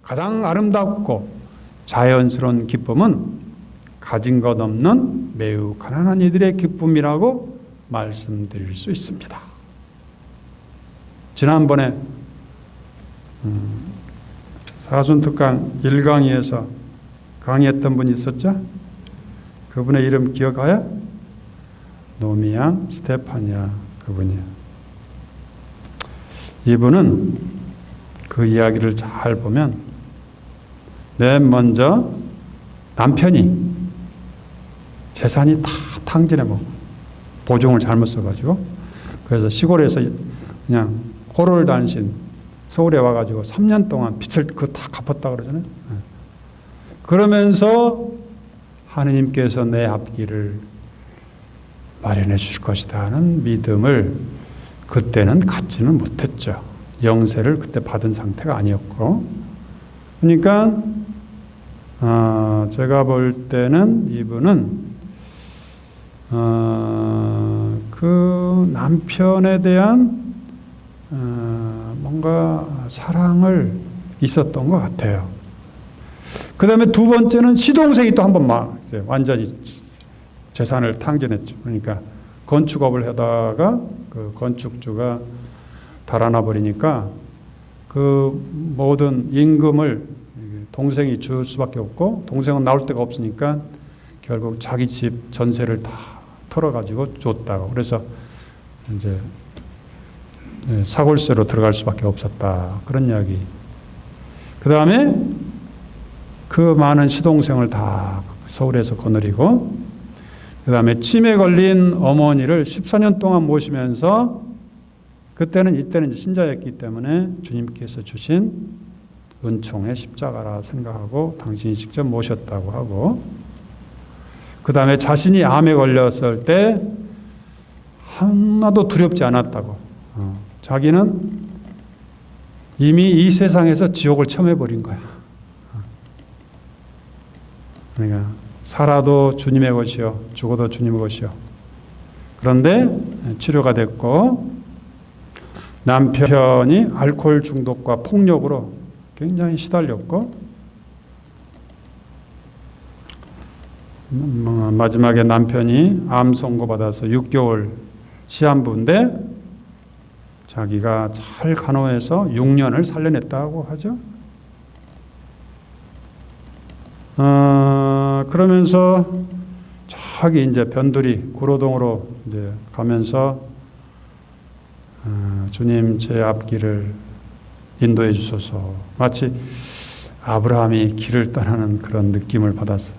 가장 아름답고 자연스러운 기쁨은 가진 것 없는 매우 가난한 이들의 기쁨이라고 말씀드릴 수 있습니다. 지난번에 사순특강 1강의에서 강의했던 분이 있었죠? 그분의 이름 기억하여? 노미양 스테파니아 그분이요. 이분은 그 이야기를 잘 보면 맨 먼저 남편이 재산이 다 탕진해먹고 보증을 잘못 써가지고 그래서 시골에서 그냥 호를 단신 서울에 와가지고 3년 동안 빚을 그거 다 갚았다 그러잖아요. 그러면서 하느님께서 내 앞길을 마련해 주실 것이다 하는 믿음을 그때는 갖지는 못했죠. 영세를 그때 받은 상태가 아니었고, 그러니까 제가 볼 때는 이분은 그 남편에 대한 뭔가 사랑을 있었던 것 같아요. 그 다음에 두 번째는 시동생이 또 한 번 막 완전히 재산을 탕진했죠. 그러니까 건축업을 하다가 그 건축주가 달아나 버리니까 그 모든 임금을 동생이 줄 수밖에 없고, 동생은 나올 데가 없으니까 결국 자기 집 전세를 다 털어가지고 줬다고. 그래서 이제 사골세로 들어갈 수밖에 없었다. 그런 이야기. 그 다음에 그 많은 시동생을 다 서울에서 거느리고, 그 다음에 치매 걸린 어머니를 14년 동안 모시면서, 이때는 이제 신자였기 때문에 주님께서 주신 은총의 십자가라 생각하고 당신이 직접 모셨다고 하고, 그 다음에 자신이 암에 걸렸을 때 하나도 두렵지 않았다고. 자기는 이미 이 세상에서 지옥을 체험해버린 거야. 그러니까 살아도 주님의 것이요 죽어도 주님의 것이요. 그런데 치료가 됐고, 남편이 알코올 중독과 폭력으로 굉장히 시달렸고, 마지막에 남편이 암 선고받아서 6개월 시한부인데 자기가 잘 간호해서 6년을 살려냈다고 하죠. 그러면서 저기 이제 변두리 구로동으로 이제 가면서 주님 제 앞길을 인도해 주소서, 마치 아브라함이 길을 떠나는 그런 느낌을 받았어요.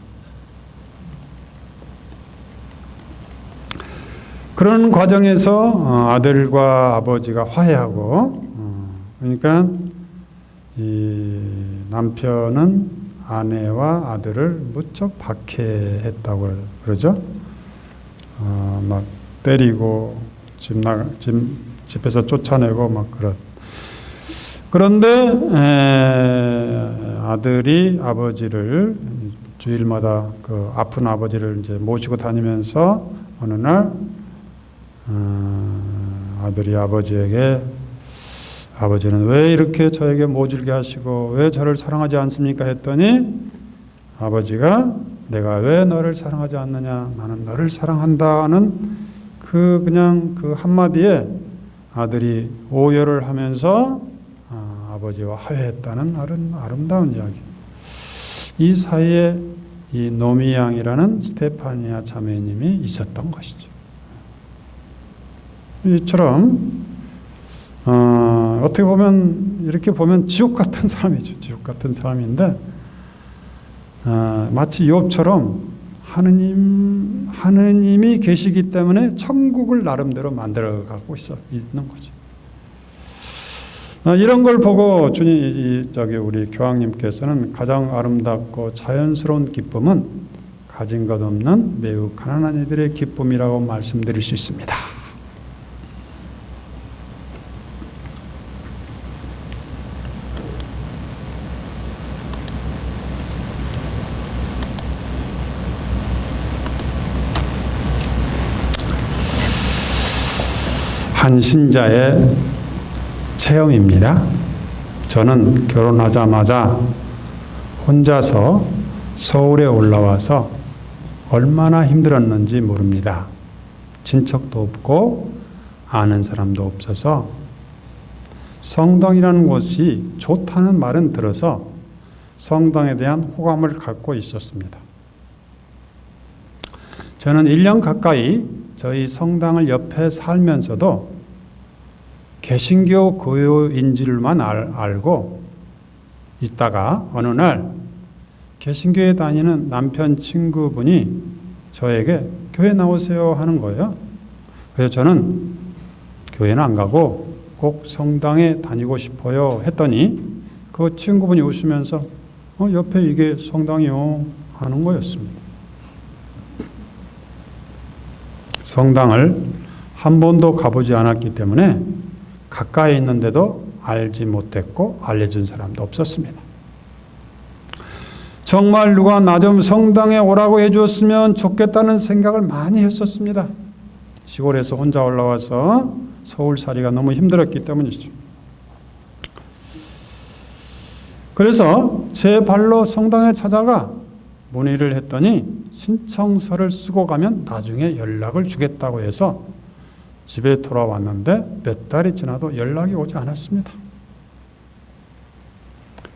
그런 과정에서 아들과 아버지가 화해하고, 그러니까 이 남편은 아내와 아들을 무척 박해했다고 그러죠. 막 때리고 집에서 쫓아내고 막 그런데 아들이 아버지를 주일마다 그 아픈 아버지를 이제 모시고 다니면서 어느 날 아들이 아버지에게, 아버지는 왜 이렇게 저에게 모질게 하시고 왜 저를 사랑하지 않습니까? 했더니 아버지가 내가 왜 너를 사랑하지 않느냐, 나는 너를 사랑한다는 그냥 그 한마디에 아들이 오열을 하면서 아버지와 화해했다는 아름다운 이야기. 이 사이에 이 노미 양이라는 스테파니아 자매님이 있었던 것이죠. 이처럼 어떻게 보면 이렇게 보면 지옥 같은 사람이죠. 지옥 같은 사람인데 마치 욥처럼 하느님이 계시기 때문에 천국을 나름대로 만들어가고 있는 거죠. 이런 걸 보고 우리 교황님께서는 가장 아름답고 자연스러운 기쁨은 가진 것 없는 매우 가난한 이들의 기쁨이라고 말씀드릴 수 있습니다. 한 신자의 체험입니다. 저는 결혼하자마자 혼자서 서울에 올라와서 얼마나 힘들었는지 모릅니다. 친척도 없고 아는 사람도 없어서 성당이라는 곳이 좋다는 말은 들어서 성당에 대한 호감을 갖고 있었습니다. 저는 1년 가까이 저희 성당을 옆에 살면서도 개신교 교요인 줄만 알고 있다가 어느 날 개신교에 다니는 남편 친구분이 저에게 교회 나오세요 하는 거예요. 그래서 저는 교회는 안 가고 꼭 성당에 다니고 싶어요 했더니 그 친구분이 웃으면서 옆에 이게 성당이요 하는 거였습니다. 성당을 한 번도 가보지 않았기 때문에 가까이 있는데도 알지 못했고 알려준 사람도 없었습니다. 정말 누가 나 좀 성당에 오라고 해줬으면 좋겠다는 생각을 많이 했었습니다. 시골에서 혼자 올라와서 서울살이가 너무 힘들었기 때문이죠. 그래서 제 발로 성당에 찾아가 문의를 했더니 신청서를 쓰고 가면 나중에 연락을 주겠다고 해서 집에 돌아왔는데 몇 달이 지나도 연락이 오지 않았습니다.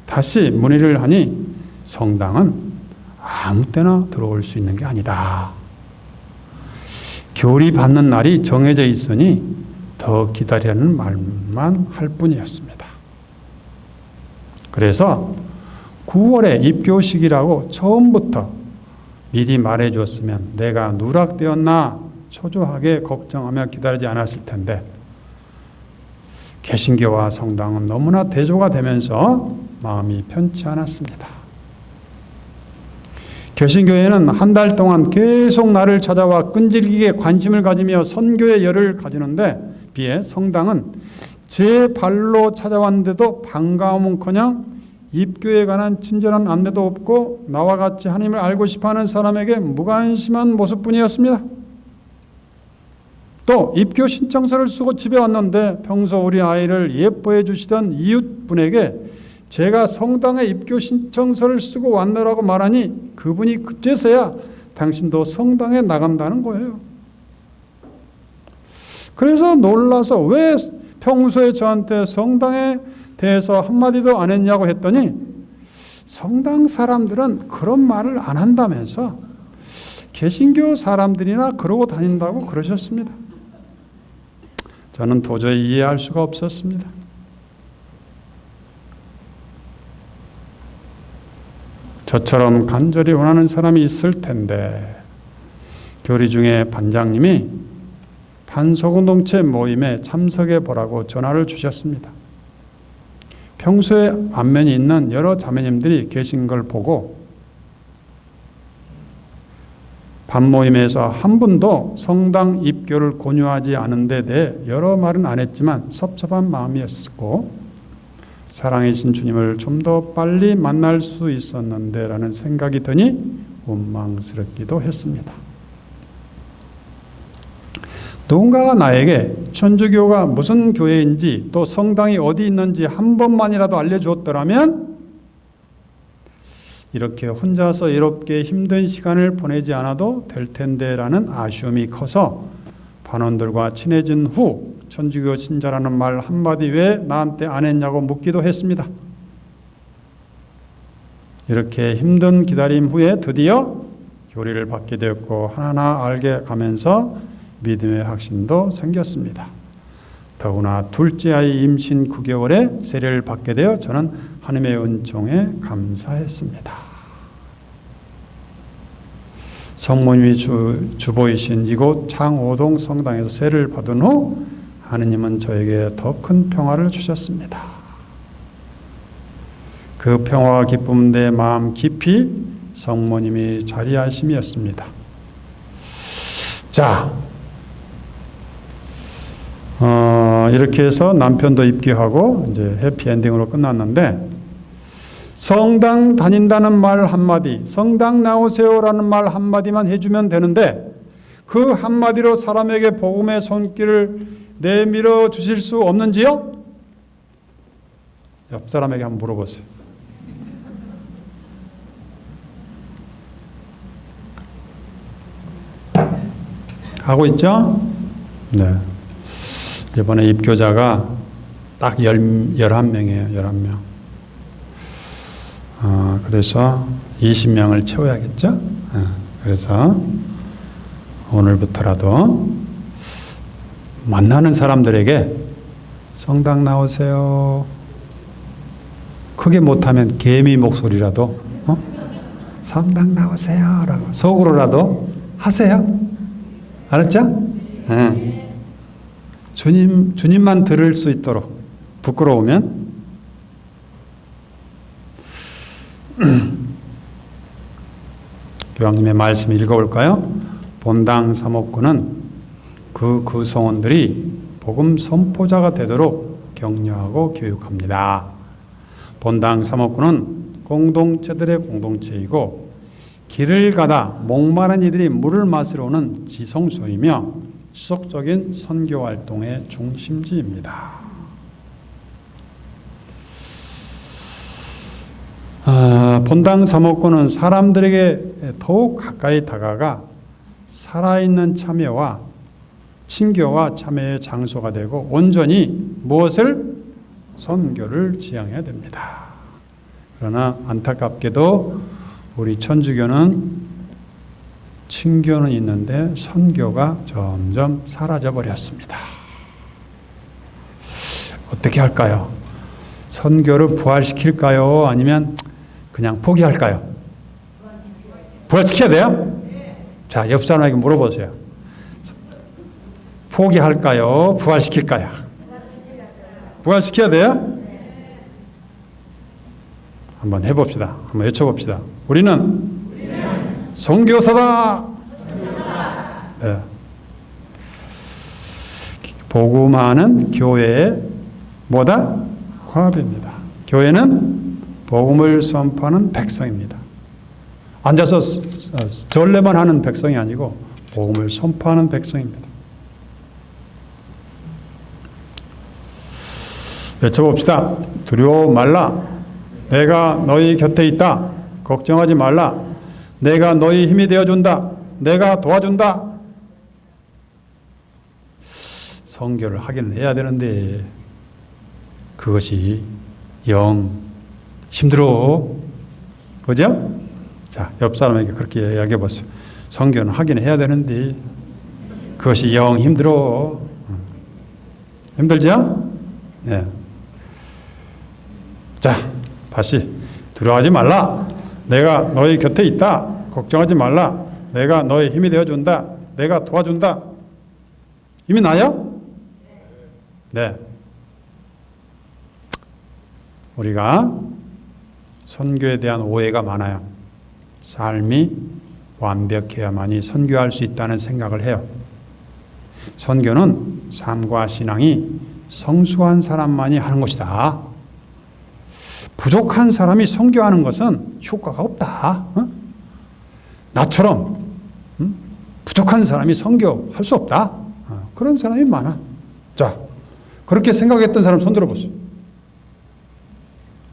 다시 문의를 하니 성당은 아무 때나 들어올 수 있는 게 아니다. 교리 받는 날이 정해져 있으니 더 기다리라는 말만 할 뿐이었습니다. 그래서 9월에 입교식이라고 처음부터 미리 말해줬으면 내가 누락되었나 초조하게 걱정하며 기다리지 않았을 텐데 개신교와 성당은 너무나 대조가 되면서 마음이 편치 않았습니다. 개신교회는 한 달 동안 계속 나를 찾아와 끈질기게 관심을 가지며 선교의 열을 가지는데 비해 성당은 제 발로 찾아왔는데도 반가움은커녕 입교에 관한 친절한 안내도 없고 나와 같이 하나님을 알고 싶어하는 사람에게 무관심한 모습뿐이었습니다. 또 입교 신청서를 쓰고 집에 왔는데 평소 우리 아이를 예뻐해 주시던 이웃분에게 제가 성당에 입교 신청서를 쓰고 왔느라고 말하니 그분이 그제서야 당신도 성당에 나간다는 거예요. 그래서 놀라서 왜 평소에 저한테 성당에 대해서 한마디도 안 했냐고 했더니 성당 사람들은 그런 말을 안 한다면서 개신교 사람들이나 그러고 다닌다고 그러셨습니다. 저는 도저히 이해할 수가 없었습니다. 저처럼 간절히 원하는 사람이 있을 텐데 교리 중에 반장님이 반소공동체 모임에 참석해 보라고 전화를 주셨습니다. 평소에 안면이 있는 여러 자매님들이 계신 걸 보고 반모임에서 한 분도 성당 입교를 권유하지 않은 데 대해 여러 말은 안 했지만 섭섭한 마음이었고 사랑이신 주님을 좀 더 빨리 만날 수 있었는데 라는 생각이 드니 원망스럽기도 했습니다. 누군가가 나에게 천주교가 무슨 교회인지 또 성당이 어디 있는지 한 번만이라도 알려주었더라면 이렇게 혼자서 이롭게 힘든 시간을 보내지 않아도 될 텐데 라는 아쉬움이 커서 반원들과 친해진 후 천주교 신자라는 말 한마디 왜 나한테 안 했냐고 묻기도 했습니다. 이렇게 힘든 기다림 후에 드디어 교리를 받게 되었고 하나하나 알게 가면서 믿음의 확신도 생겼습니다. 더구나 둘째 아이 임신 9개월에 세례를 받게 되어 저는 하나님의 은총에 감사했습니다. 성모님이 주보이신 이곳 창오동 성당에서 세례를 받은 후 하느님은 저에게 더 큰 평화를 주셨습니다. 그 평화와 기쁨은 내 마음 깊이 성모님이 자리하심이었습니다. 자, 이렇게 해서 남편도 입교하고 이제 해피엔딩으로 끝났는데 성당 다닌다는 말 한마디, 성당 나오세요라는 말 한마디만 해주면 되는데 그 한마디로 사람에게 복음의 손길을 내밀어 주실 수 없는지요? 옆 사람에게 한번 물어보세요. 하고 있죠? 네. 이번에 입교자가 딱 11명이에요. 11명. 그래서 20명을 채워야겠죠? 그래서 오늘부터라도 만나는 사람들에게 성당 나오세요. 크게 못하면 개미 목소리라도 성당 나오세요 라고 속으로라도 하세요. 알았죠? 주님만 들을 수 있도록. 부끄러우면 교황님의 말씀 읽어볼까요? 본당 사목구는 그 구성원들이 복음 선포자가 되도록 격려하고 교육합니다. 본당 사목구는 공동체들의 공동체이고 길을 가다 목마른 이들이 물을 마시러 오는 지성소이며 지속적인 선교 활동의 중심지입니다. 본당 사목구는 사람들에게 더욱 가까이 다가가 살아있는 참여와 친교와 참여의 장소가 되고 온전히 무엇을? 선교를 지향해야 됩니다. 그러나 안타깝게도 우리 천주교는 친교는 있는데 선교가 점점 사라져 버렸습니다. 어떻게 할까요? 선교를 부활시킬까요? 아니면 그냥 포기할까요? 부활시켜야 돼요? 자, 옆 사람에게 물어보세요. 포기할까요? 부활시킬까요? 부활시켜야 돼요? 한번 해봅시다. 한번 외쳐봅시다. 우리는 선교사다. 네. 복음화는 교회의 뭐다? 화합입니다. 교회는 복음을 선포하는 백성입니다. 앉아서 전례만 하는 백성이 아니고 복음을 선포하는 백성입니다. 외쳐봅시다. 두려워 말라. 내가 너희 곁에 있다. 걱정하지 말라. 내가 너희 힘이 되어준다. 내가 도와준다. 선교를 하긴 해야 되는데 그것이 영 힘들어. 그죠? 자, 옆 사람에게 그렇게 이야기해 보세요. 선교는 하긴 해야 되는데 그것이 영 힘들어. 힘들죠? 네. 자, 다시 두려워하지 말라. 내가 너희 곁에 있다. 걱정하지 말라. 내가 너희 힘이 되어준다. 내가 도와준다. 힘이 나요? 네. 우리가 선교에 대한 오해가 많아요. 삶이 완벽해야만이 선교할 수 있다는 생각을 해요. 선교는 삶과 신앙이 성숙한 사람만이 하는 것이다. 부족한 사람이 선교하는 것은 효과가 없다. 나처럼 부족한 사람이 선교할 수 없다. 그런 사람이 많아. 자, 그렇게 생각했던 사람 손 들어보세요.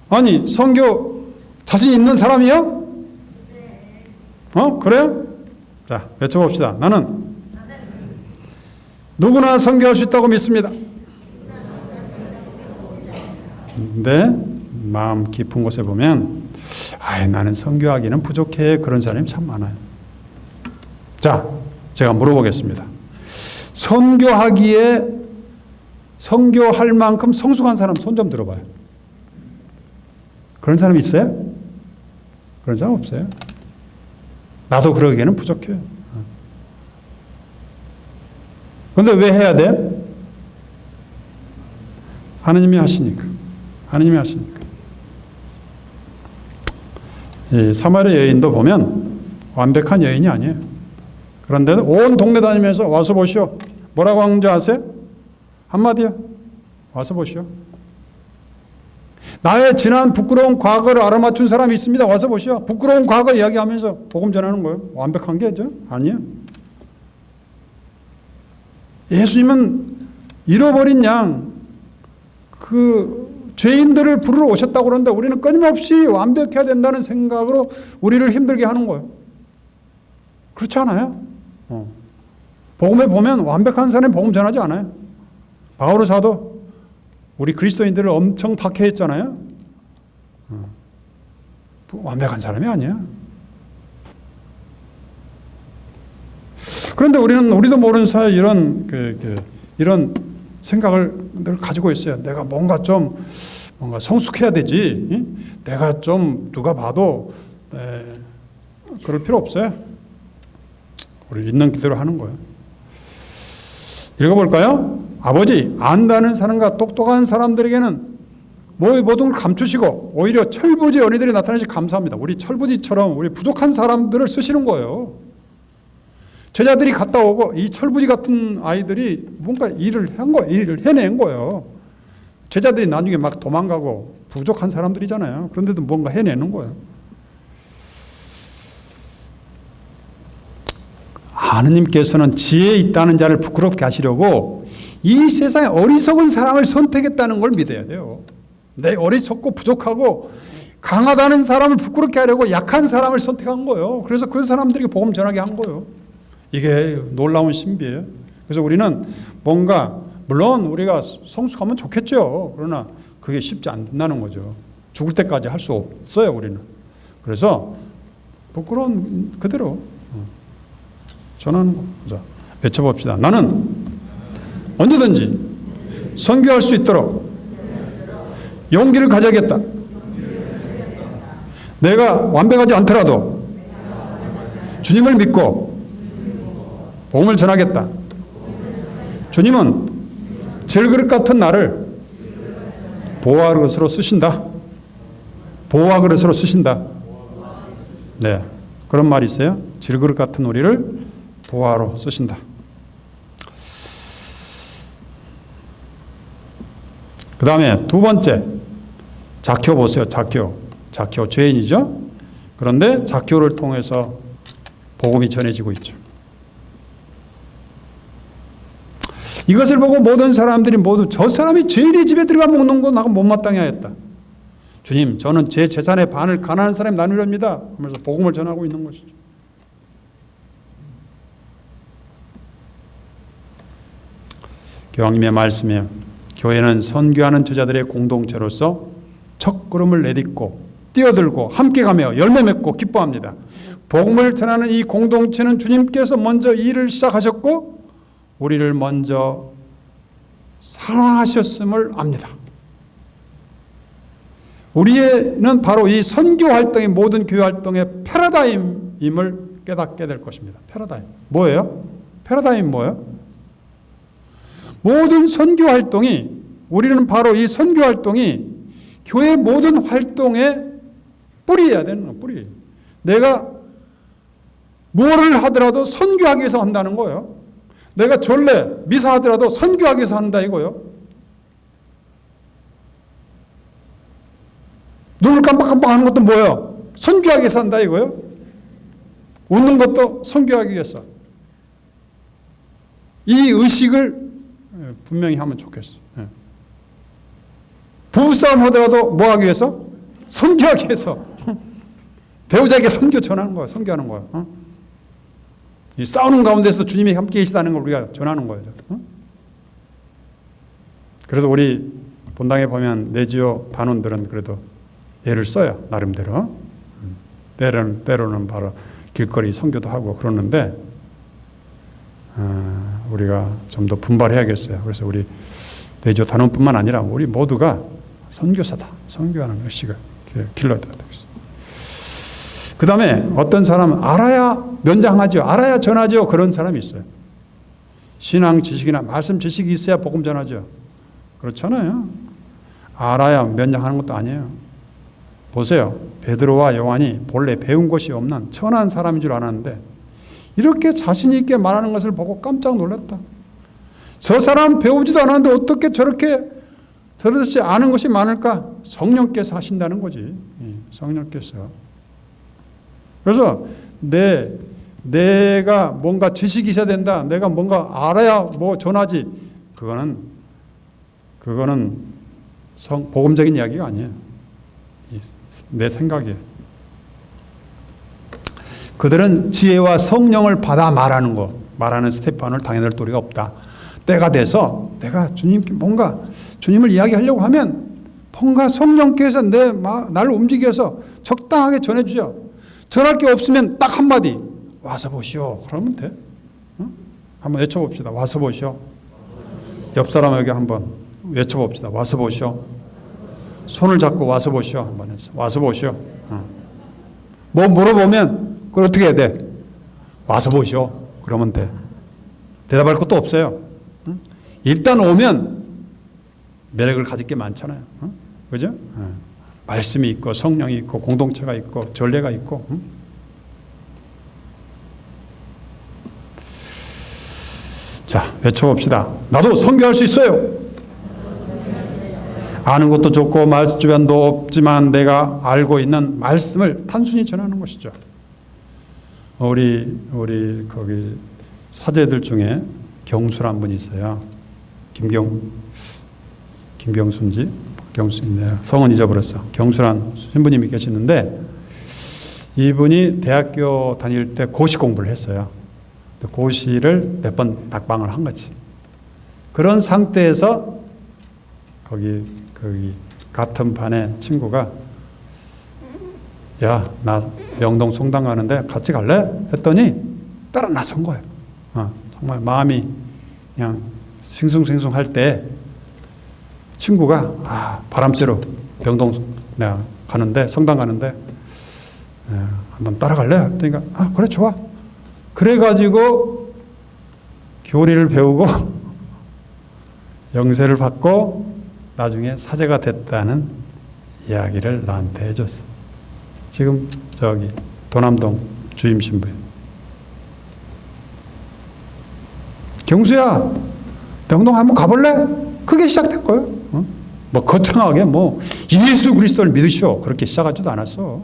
아니, 선교 자신 있는 사람이요? 그래요? 자, 외쳐봅시다. 나는 누구나 선교할 수 있다고 믿습니다. 근데 마음 깊은 곳에 보면 나는 선교하기는 부족해. 그런 사람이 참 많아요. 자, 제가 물어보겠습니다. 선교할 만큼 성숙한 사람 손 좀 들어봐요. 그런 사람 있어요? 그런 사람 없어요? 나도 그러기에는 부족해요. 그런데 왜 해야 돼? 하느님이 하시니까. 하느님이 하시니까. 이 사마리아 여인도 보면 완벽한 여인이 아니에요. 그런데도 온 동네 다니면서 와서 보시오. 뭐라고 하는지 아세요? 한마디요. 와서 보시오. 나의 지난 부끄러운 과거를 알아맞춘 사람이 있습니다. 와서 보시오. 부끄러운 과거 이야기하면서 복음 전하는 거예요. 완벽한 게죠? 아니에요. 예수님은 잃어버린 양, 그 죄인들을 부르러 오셨다고 그러는데 우리는 끊임없이 완벽해야 된다는 생각으로 우리를 힘들게 하는 거예요. 그렇지 않아요? 복음에 보면 완벽한 사람이 복음 전하지 않아요. 바오로 사도 우리 그리스도인들을 엄청 박해했잖아요. 완벽한 사람이 아니야. 그런데 우리도 모르는 사이에 이런 생각을 늘 가지고 있어요. 내가 뭔가 성숙해야 되지. 내가 좀 누가 봐도 그럴 필요 없어요. 우리 있는 그대로 하는 거예요. 읽어볼까요? 아버지, 안다는 사람과 똑똑한 사람들에게는 모든 걸 감추시고 오히려 철부지 어린이들이 나타나시 감사합니다. 우리 철부지처럼 우리 부족한 사람들을 쓰시는 거예요. 제자들이 갔다 오고 이 철부지 같은 아이들이 뭔가 일을 해낸 거예요. 제자들이 나중에 막 도망가고 부족한 사람들이잖아요. 그런데도 뭔가 해내는 거예요. 하느님께서는 지혜 있다는 자를 부끄럽게 하시려고 이 세상에 어리석은 사람을 선택했다는 걸 믿어야 돼요. 내 어리석고 부족하고 강하다는 사람을 부끄럽게 하려고 약한 사람을 선택한 거예요. 그래서 그 사람들에게 복음 전하게 한 거예요. 이게 놀라운 신비예요. 그래서 우리는 뭔가 물론 우리가 성숙하면 좋겠죠. 그러나 그게 쉽지 않다는 거죠. 죽을 때까지 할 수 없어요, 우리는. 그래서 부끄러운 그대로 전하는 거. 자, 외쳐봅시다. 나는 언제든지 선교할 수 있도록 용기를 가져야겠다. 내가 완벽하지 않더라도 주님을 믿고 복음을 전하겠다. 주님은 질그릇 같은 나를 보화그릇으로 쓰신다. 보화그릇으로 쓰신다. 네, 그런 말이 있어요. 질그릇 같은 우리를 보화로 쓰신다. 그 다음에 두 번째, 자키오 보세요. 자키오 죄인이죠. 그런데 자키오를 통해서 복음이 전해지고 있죠. 이것을 보고 모든 사람들이 모두 저 사람이 죄인의 집에 들어가 먹는 건 나하고 못마땅해 하였다. 주님, 저는 제 재산의 반을 가난한 사람에 나누렵니다 하면서 복음을 전하고 있는 것이죠. 교황님의 말씀에 교회는 선교하는 제자들의 공동체로서 첫걸음을 내딛고 뛰어들고 함께 가며 열매 맺고 기뻐합니다. 복음을 전하는 이 공동체는 주님께서 먼저 일을 시작하셨고 우리를 먼저 사랑하셨음을 압니다. 우리는 바로 이 선교 활동이 모든 교회 활동의 패러다임임을 깨닫게 될 것입니다. 패러다임. 뭐예요? 패러다임 뭐예요? 모든 선교 활동이, 우리는 바로 이 선교 활동이 교회 모든 활동의 뿌리여야 되는 거예요. 뿌리. 내가 뭐를 하더라도 선교하기 위해서 한다는 거예요. 내가 전례, 미사 하더라도 선교하기 위해서 한다 이거예요. 눈을 깜빡깜빡 하는 것도 뭐예요? 선교하기 위해서 한다 이거예요. 웃는 것도 선교하기 위해서. 이 의식을 분명히 하면 좋겠어. 부부싸움 하더라도 뭐 하기 위해서? 선교하기 위해서. 배우자에게 선교 전하는 거야. 선교하는 거야. 이 싸우는 가운데서도 주님이 함께 계시다는 걸 우리가 전하는 거예요. 그래서 우리 본당에 보면 내지오 단원들은 그래도 애를 써요. 나름대로. 때로는 바로 길거리 선교도 하고 그러는데 우리가 좀 더 분발해야겠어요. 그래서 우리 내지오 단원뿐만 아니라 우리 모두가 선교사다. 선교하는 의식을 길러야 된다. 그 다음에 어떤 사람은 알아야 면장하죠. 알아야 전하죠. 그런 사람이 있어요. 신앙 지식이나 말씀 지식이 있어야 복음 전하죠. 그렇잖아요. 알아야 면장하는 것도 아니에요. 보세요. 베드로와 요한이 본래 배운 것이 없는 천한 사람인 줄 알았는데 이렇게 자신 있게 말하는 것을 보고 깜짝 놀랐다. 저 사람 배우지도 않았는데 어떻게 저렇게 들으지 않은 것이 많을까? 성령께서 하신다는 거지. 성령께서. 그래서 내가 뭔가 지식이 있어야 된다. 내가 뭔가 알아야 뭐 전하지. 그거는 복음적인 이야기가 아니에요. 내 생각이에요. 그들은 지혜와 성령을 받아 말하는 스테판을 당해낼 도리가 없다. 때가 돼서 내가 주님께 뭔가 주님을 이야기하려고 하면 뭔가 성령께서 나를 움직여서 적당하게 전해주죠. 전할 게 없으면 딱 한마디 와서 보시오. 그러면 돼. 응? 한번 외쳐봅시다. 와서 보시오. 옆 사람에게 한번 외쳐봅시다. 와서 보시오. 손을 잡고 와서 보시오. 한번 해서 와서 보시오. 뭐 물어보면 그걸 어떻게 해야 돼? 와서 보시오. 그러면 돼. 대답할 것도 없어요. 응? 일단 오면 매력을 가질 게 많잖아요. 응? 그죠? 말씀이 있고 성령이 있고 공동체가 있고 전례가 있고. 응? 자, 외쳐봅시다. 나도 선교할 수 있어요. 아는 것도 좋고 주변도 없지만 내가 알고 있는 말씀을 단순히 전하는 것이죠. 우리 거기 사제들 중에 경수란 분이 있어요. 김경순인지 경수인데요. 성은 잊어버렸어. 경수란 신부님이 계시는데 이분이 대학교 다닐 때 고시 공부를 했어요. 고시를 몇 번 낙방을 한 거지. 그런 상태에서 거기 같은 반의 친구가 야, 나 명동 송당 가는데 같이 갈래? 했더니 따라 나선 거예요. 정말 마음이 그냥 싱숭생숭할 때 친구가 바람 쐬러 명동 내가 가는데 성당 가는데 한번 따라갈래? 그러니까 그래 좋아. 그래가지고 교리를 배우고 영세를 받고 나중에 사제가 됐다는 이야기를 나한테 해줬어. 지금 저기 도남동 주임 신부예요. 경수야, 명동 한번 가볼래? 그게 시작된 거예요. 뭐 거창하게 예수 그리스도를 믿으시오 그렇게 시작하지도 않았어.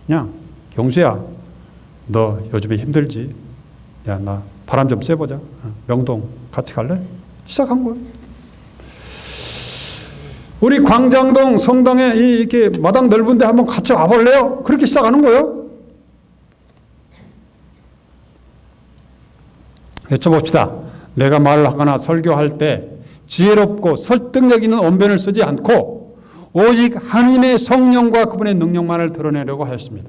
그냥 경수야, 너 요즘에 힘들지? 야, 나 바람 좀 쐬보자. 명동 같이 갈래? 시작한 거예요. 우리 광장동 성당에 이렇게 마당 넓은데 한번 같이 와볼래요? 그렇게 시작하는 거예요. 외쳐봅시다. 내가 말을 하거나 설교할 때 지혜롭고 설득력 있는 언변을 쓰지 않고 오직 하나님의 성령과 그분의 능력만을 드러내려고 하였습니다.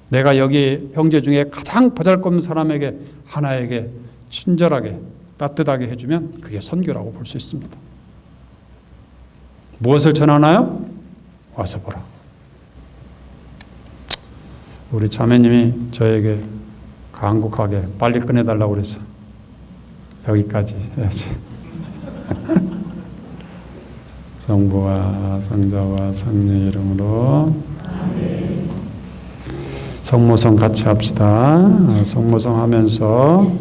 내가 여기 형제 중에 가장 보잘것없는 사람에게 하나에게 친절하게 따뜻하게 해주면 그게 선교라고 볼 수 있습니다. 무엇을 전하나요? 와서 보라. 우리 자매님이 저에게 간곡하게 빨리 끝내달라고 그래서 여기까지 해야지. 성부와 성자와 성령의 이름으로 성모성 같이 합시다. 성모성 하면서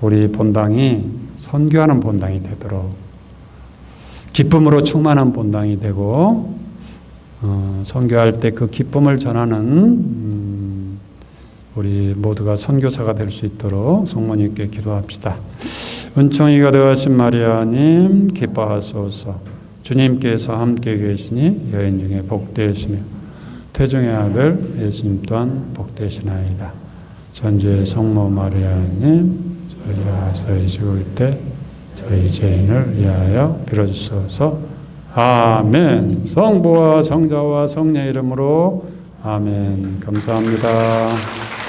우리 본당이 선교하는 본당이 되도록 기쁨으로 충만한 본당이 되고 선교할 때 그 기쁨을 전하는 우리 모두가 선교사가 될 수 있도록 성모님께 기도합시다. 은총이가 되어신 마리아님 기뻐하소서. 주님께서 함께 계시니 여인 중에 복되시며 태중의 아들 예수님 또한 복되시나이다. 전주의 성모 마리아님 저희가 저희 죽을 때 저희 죄인을 위하여 빌어주소서. 아멘. 성부와 성자와 성령의 이름으로 아멘. 감사합니다.